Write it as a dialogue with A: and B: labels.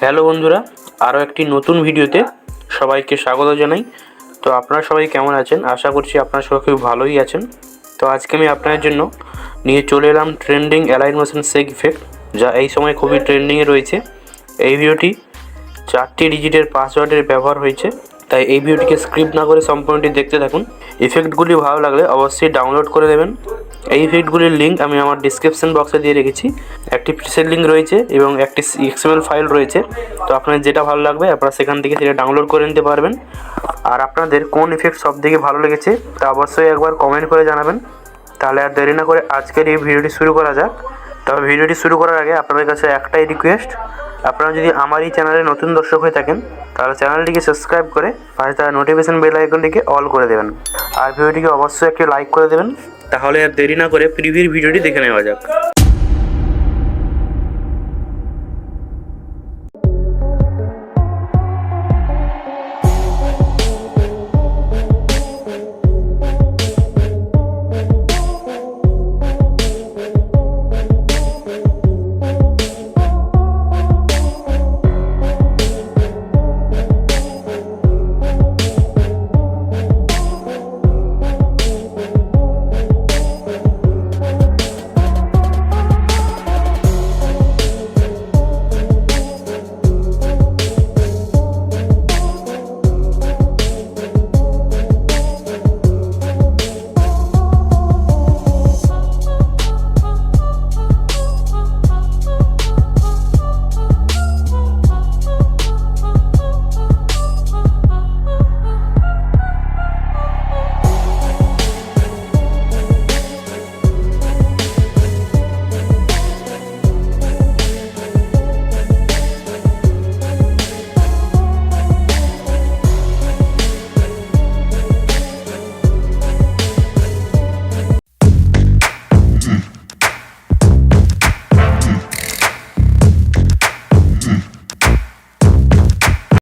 A: Hello বন্ধুরা, আরও একটি নতুন ভিডিওতে সবাইকে স্বাগত জানাই। তো আপনারা সবাই কেমন আছেন? আশা করছি আপনারা সবাই খুব ভালোই আছেন। তো আজকে আমি আপনাদের জন্য নিয়ে চলে এলাম trending align motion shake effect, যা এই সময় খুবই ট্রেন্ডিংয়ে রয়েছে। এই ভিডিওটি 4টি ডিজিটের পাসওয়ার্ডের ব্যবহার হয়েছে, তাই এই ভিডিওটিকে স্ক্রিপ্ট না করে সম্পূর্ণটি দেখতে থাকুন। ইফেক্টগুলি ভালো লাগলে অবশ্যই ডাউনলোড করে দেবেন। এই ইফেক্টগুলির লিঙ্ক আমি আমার ডিসক্রিপশন বক্সে দিয়ে রেখেছি। একটি প্রিসেট লিঙ্ক রয়েছে এবং একটি XML ফাইল রয়েছে। তো আপনার যেটা ভালো লাগবে আপনারা সেখান থেকে সেটা ডাউনলোড করে নিতে পারবেন। আর আপনাদের কোন ইফেক্ট সবথেকে ভালো লেগেছে তা অবশ্যই একবার কমেন্ট করে জানাবেন। তাহলে আর দেরি না করে আজকের এই ভিডিওটি শুরু করা যাক। তবে ভিডিওটি শুরু করার আগে আপনাদের কাছে একটাই রিকোয়েস্ট, আপনারা যদি আমার এই চ্যানেলে নতুন দর্শক হয়ে থাকেন তাহলে চ্যানেলটিকে সাবস্ক্রাইব করে পাশে থাকা নোটিফিকেশন বেল আইকনটিকে অল করে দেবেন। আর ভিডিওটিকে অবশ্যই একটি লাইক করে দেবেন। তাহলে আর দেরি না করে প্রিভিউর ভিডিওটি দেখে নেওয়া যাক।